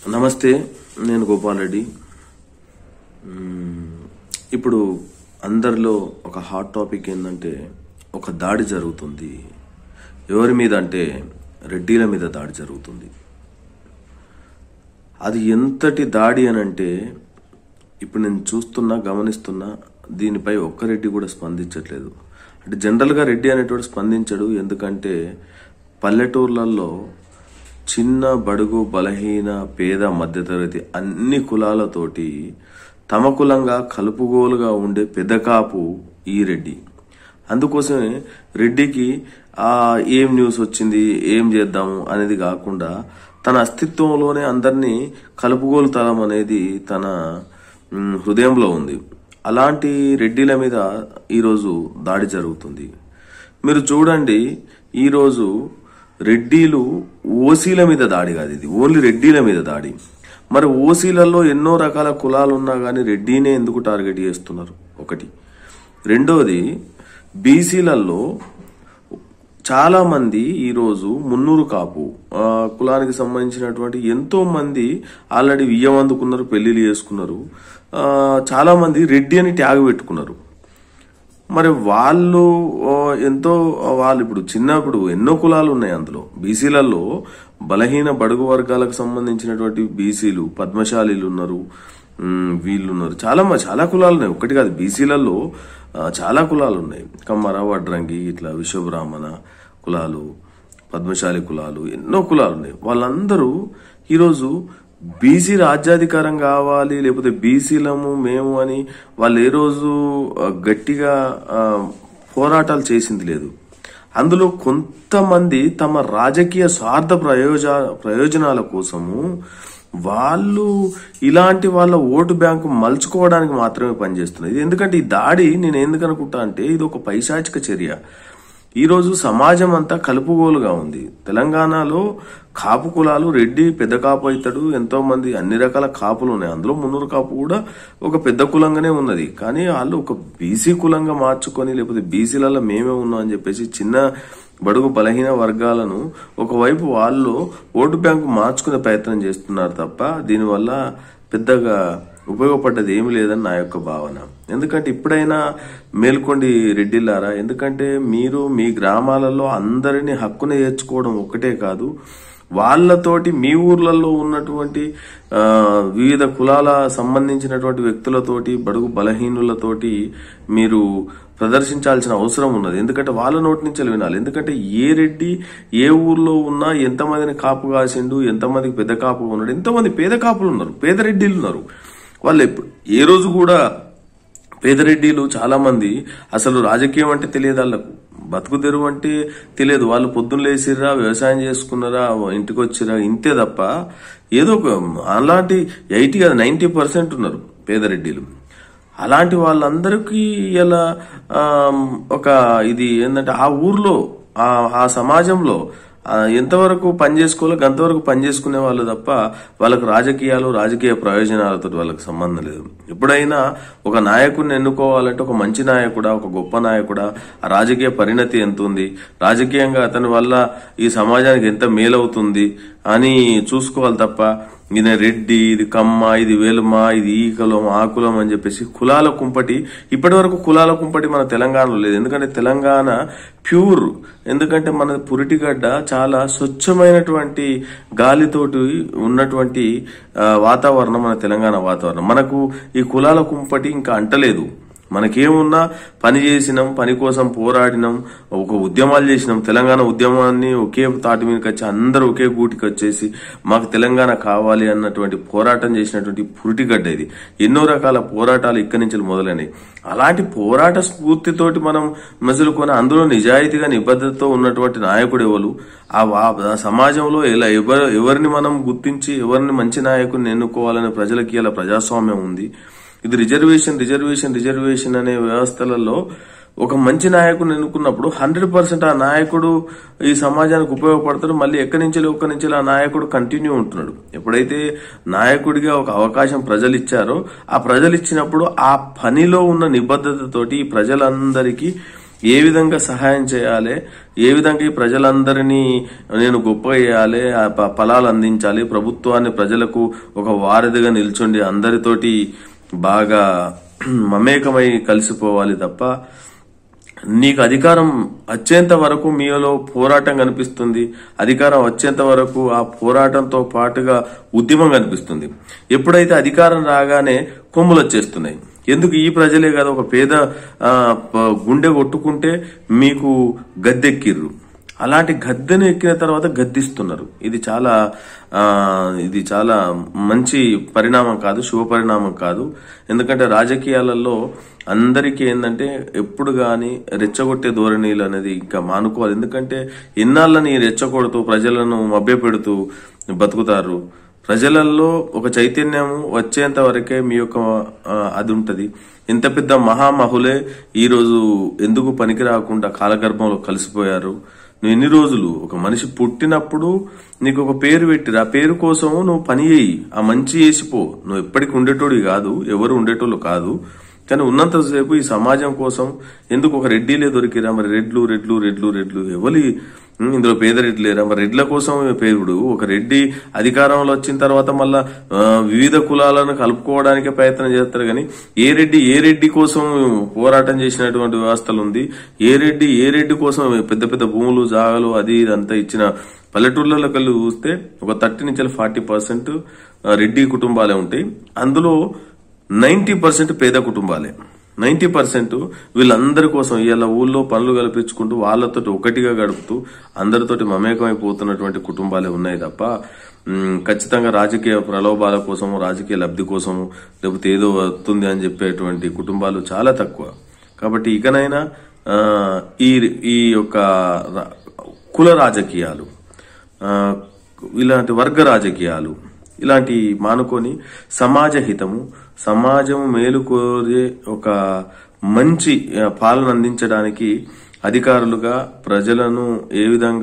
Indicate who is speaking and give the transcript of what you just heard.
Speaker 1: నమస్తే, నేను గోపాల్ రెడ్డి. ఇప్పుడు అందరిలో ఒక హాట్ టాపిక్ ఏంటంటే ఒక దాడి జరుగుతుంది. ఎవరి మీద అంటే రెడ్డిల మీద దాడి జరుగుతుంది. అది ఎంతటి దాడి అనంటే ఇప్పుడు నేను చూస్తున్నా, గమనిస్తున్నా, దీనిపై ఒక్క రెడ్డి కూడా స్పందించట్లేదు. అంటే జనరల్గా రెడ్డి అనేటోడు స్పందించడు. ఎందుకంటే పల్లెటూర్లలో చిన్న బడుగు బలహీన పేద మధ్యతరగతి అన్ని కులాలతోటి తమ కులంగా కలుపుగోలుగా ఉండే పెద్ద కాపు ఈ రెడ్డి. అందుకోసమే రెడ్డికి ఏం న్యూస్ వచ్చింది, ఏం చేద్దాము అనేది కాకుండా తన అస్తిత్వంలోనే అందరినీ కలుపుగోలు తలం అనేది తన హృదయంలో ఉంది. అలాంటి రెడ్డిల మీద ఈరోజు దాడి జరుగుతుంది. మీరు చూడండి, ఈరోజు రెడ్డిలు ఓసీల మీద దాడి కాదు, ఇది ఓన్లీ రెడ్డిల మీద దాడి. మరి ఓసీలలో ఎన్నో రకాల కులాలు ఉన్నా కానీ రెడ్డినే ఎందుకు టార్గెట్ చేస్తున్నారు? ఒకటి. రెండోది, బీసీలలో చాలా మంది ఈరోజు మున్నూరు కాపు కులానికి సంబంధించినటువంటి ఎంతో మంది ఆల్రెడీ వియ్యం అందుకున్నారు, పెళ్లిళ్ళు చేసుకున్నారు. చాలా మంది రెడ్డి అని ట్యాగ్ పెట్టుకున్నారు. మరి వాళ్ళు ఇప్పుడు చిన్నప్పుడు ఎన్నో కులాలు ఉన్నాయి. అందులో బీసీలలో బలహీన బడుగు వర్గాలకు సంబంధించినటువంటి బీసీలు, పద్మశాలీలు ఉన్నారు, వీళ్ళున్నారు. చాలా కులాలు ఉన్నాయి, ఒకటి కాదు. బీసీలలో చాలా కులాలు ఉన్నాయి. కమ్మర, వడ్రంగి, ఇట్లా విశ్వబ్రాహ్మణ కులాలు, పద్మశాలి కులాలు, ఎన్నో కులాలు ఉన్నాయి. వాళ్ళందరూ ఈరోజు బీసీ రాజ్యాధికారం కావాలి, లేకపోతే బీసీలము మేము అని వాళ్ళు ఏ రోజు గట్టిగా పోరాటాలు చేసింది లేదు. అందులో కొంతమంది తమ రాజకీయ స్వార్థ ప్రయోజనాల కోసము వాళ్ళు ఇలాంటి వాళ్ళ ఓటు బ్యాంకు మలుచుకోవడానికి మాత్రమే పనిచేస్తున్నారు. ఇది ఎందుకంటే ఈ దాడి నేను ఎందుకు అనుకుంటా అంటే ఇది ఒక పైశాచిక చర్య. ఈరోజు సమాజం అంతా కలుపుగోలుగా ఉంది. తెలంగాణలో కాపు కులాలు, రెడ్డి పెద్ద కాపు అవుతాడు, ఎంతో మంది అన్ని రకాల కాపులు ఉన్నాయి. అందులో మున్నూరు కాపు కూడా ఒక పెద్ద కులంగానే ఉన్నది. కానీ వాళ్ళు ఒక బీసీ కులంగా మార్చుకొని, లేకపోతే బీసీలలో మేమే ఉన్నాం అని చెప్పేసి చిన్న బడుగు బలహీన వర్గాలను ఒకవైపు వాళ్ళు ఓటు బ్యాంకు మార్చుకునే ప్రయత్నం చేస్తున్నారు తప్ప దీనివల్ల పెద్దగా ఉపయోగపడ్డది ఏమి లేదని నా యొక్క భావన. ఎందుకంటే ఇప్పుడైనా మేల్కొండి రెడ్డిలారా. ఎందుకంటే మీరు మీ గ్రామాలలో అందరినీ హక్కున చేర్చుకోవడం ఒక్కటే కాదు, వాళ్ళతోటి మీ ఊర్లలో ఉన్నటువంటి వివిధ కులాల సంబంధించినటువంటి వ్యక్తులతోటి, బడుగు బలహీనులతోటి మీరు ప్రదర్శించాల్సిన అవసరం ఉన్నది. ఎందుకంటే వాళ్ళ నోటి నుంచి వినాలి. ఎందుకంటే ఏ రెడ్డి ఏ ఊర్లో ఉన్నా ఎంతమందిని కాపు కాసిండు, ఎంతమందికి పెద్ద కాపుగా ఉన్నాడు, ఎంతమంది పేద కాపులు ఉన్నారు, పేద రెడ్డిలు ఉన్నారు. వాళ్ళు ఏ రోజు కూడా పేదరెడ్డిలు చాలా మంది అసలు రాజకీయం అంటే తెలియదు, వాళ్ళకు బతుకు తెరువు అంటే తెలియదు. వాళ్ళు పొద్దున్న లేచిర్రా, వ్యవసాయం చేసుకున్నారా, ఇంటికి వచ్చిరా, ఇంతే తప్ప ఏదో అలాంటి 80 కాదు 90% ఉన్నారు పేదరెడ్డిలు. అలాంటి వాళ్ళందరికీ ఇలా ఒక ఇది ఏంటంటే ఆ ఊర్లో ఆ సమాజంలో ఎంతవరకు పనిచేసుకోవాలో అంతవరకు పనిచేసుకునే వాళ్ళు తప్ప వాళ్ళకు రాజకీయ ప్రయోజనాలతో వాళ్ళకి సంబంధం లేదు. ఎప్పుడైనా ఒక నాయకుడిని ఎన్నుకోవాలంటే ఒక మంచి నాయకుడా, ఒక గొప్ప నాయకుడా, ఆ రాజకీయ పరిణతి ఎంత ఉంది, రాజకీయంగా అతని వల్ల ఈ సమాజానికి ఎంత మేలవుతుంది అని చూసుకోవాలి తప్ప ఇది రెడ్డి, ఇది కమ్మ, ఇది వేలుమ, ఇది ఈ కులం, ఆ కులం అని చెప్పేసి కులాల కుంపటి. ఇప్పటి వరకు కులాల కుంపటి మన తెలంగాణలో లేదు. ఎందుకంటే తెలంగాణ ప్యూర్, ఎందుకంటే మన పురిటిగడ్డ చాలా స్వచ్ఛమైనటువంటి గాలితోటి ఉన్నటువంటి వాతావరణం మన తెలంగాణ వాతావరణం. మనకు ఈ కులాల కుంపటి ఇంకా అంటలేదు. మనకేమున్నా పని చేసినాం, పని కోసం పోరాడినాం, ఒక ఉద్యమాలు చేసినాం. తెలంగాణ ఉద్యమాన్ని ఒకే తాటి మీదకి వచ్చి అందరూ ఒకే గూటికి వచ్చేసి మాకు తెలంగాణ కావాలి అన్నటువంటి పోరాటం చేసినటువంటి పురిటిగడ్డ ఇది. ఎన్నో రకాల పోరాటాలు ఇక్కడి నుంచి మొదలైనవి. అలాంటి పోరాట స్ఫూర్తితోటి మనం మసులుకొని అందులో నిజాయితీగా నిబద్ధతతో ఉన్నటువంటి నాయకుడు ఎవరు, ఆ సమాజంలో ఎవరిని మనం గుర్తించి ఎవరిని మంచి నాయకుడిని ఎన్నుకోవాలనే ప్రజలకి ఇలా ప్రజాస్వామ్యం ఉంది. ఇది రిజర్వేషన్ అనే వ్యవస్థలలో ఒక మంచి నాయకుడిని ఎన్నుకున్నప్పుడు 100% ఆ నాయకుడు ఈ సమాజానికి ఉపయోగపడతాడు. మళ్ళీ ఒక్క నుంచి ఆ నాయకుడు కంటిన్యూ ఉంటున్నాడు. ఎప్పుడైతే నాయకుడిగా ఒక అవకాశం ప్రజలు ఇచ్చారో ఆ ప్రజలు ఇచ్చినప్పుడు ఆ పనిలో ఉన్న నిబద్ధతతోటి ప్రజలందరికీ ఏ విధంగా సహాయం చేయాలి, ఏ విధంగా ఈ ప్రజలందరినీ నేను గొప్ప చేయాలి, ఫలాలు అందించాలి, ప్రభుత్వాన్ని ప్రజలకు ఒక వారధిగా నిల్చుండి అందరితోటి బాగా మమేకమై కలిసిపోవాలి తప్ప నీకు అధికారం వచ్చేంత వరకు మీలో పోరాటం కనిపిస్తుంది. అధికారం వచ్చేంత వరకు ఆ పోరాటంతో పాటుగా ఉద్యమం కనిపిస్తుంది. ఎప్పుడైతే అధికారం రాగానే కొమ్ములు వచ్చేస్తున్నాయి. ఎందుకు ఈ ప్రజలే కదా ఒక పేద గుండె కొట్టుకుంటే మీకు గద్దెక్కిర్రు. అలాంటి గద్దెను ఎక్కిన తర్వాత గద్దిస్తున్నారు. ఇది చాలా మంచి పరిణామం కాదు, శుభ పరిణామం కాదు. ఎందుకంటే రాజకీయాలలో అందరికీ ఏంటంటే ఎప్పుడు గాని రెచ్చగొట్టే ధోరణిలు అనేది ఇంకా మానుకోవాలి. ఎందుకంటే ఇన్నాళ్ళని రెచ్చగొడుతూ ప్రజలను మభ్యపెడుతూ బతుకుతారు. ప్రజలలో ఒక చైతన్యం వచ్చేంత వరకే మీ యొక్క అది ఉంటది. ఎంత పెద్ద మహామహులే ఈ రోజు ఎందుకు పనికి రాకుండా కాలగర్భంలో కలిసిపోయారు. నువ్వు ఎన్ని రోజులు ఒక మనిషి పుట్టినప్పుడు నీకు ఒక పేరు పెట్టిరు, ఆ పేరు కోసం నువ్వు పని చేయి, ఆ మంచి చేసిపో. నువ్వు ఎప్పటికి ఉండేటోడు కాదు, ఎవరు ఉండేటోళ్ళు కాదు. కానీ ఉన్నంతసేపు ఈ సమాజం కోసం ఎందుకు ఒక రెడ్డిలే దొరికిరా? మరి రెడ్లు ఎవరి ఇందులో పేద రెడ్డి లేరా? మరి రెడ్ల కోసం పేరుడు. ఒక రెడ్డి అధికారంలో వచ్చిన తర్వాత మళ్ళా వివిధ కులాలను కలుపుకోవడానికి ప్రయత్నం చేస్తారు. కానీ ఏ రెడ్డి కోసం పోరాటం చేసినటువంటి వ్యవస్థలు ఉంది? ఏ రెడ్డి కోసం పెద్ద పెద్ద భూములు జాగాలు అది ఇదంతా ఇచ్చిన పల్లెటూళ్ళలో కలిసి చూస్తే ఒక 30 నుంచి 40% రెడ్డి కుటుంబాలే ఉంటాయి. అందులో 90% పేద కుటుంబాలే. 90% వీళ్ళందరి కోసం ఇవాళ ఊళ్ళో పనులు కల్పించుకుంటూ వాళ్ళతో ఒకటిగా గడుపుతూ అందరితోటి మమేకమైపోతున్నటువంటి కుటుంబాలే ఉన్నాయి తప్ప ఖచ్చితంగా రాజకీయ ప్రలోభాల కోసము, రాజకీయ లబ్ధి కోసము, లేకపోతే ఏదో వస్తుంది అని చెప్పేటువంటి కుటుంబాలు చాలా తక్కువ. కాబట్టి ఇకనైనా ఈ యొక్క కుల రాజకీయాలు, ఇలాంటి వర్గ రాజకీయాలు ఇలాంటి మానుకొని సమాజ హితము, సమాజం మేలు కోరే ఒక మంచి పాలన అందించడానికి అధికారులుగా ప్రజలను ఏ విధంగా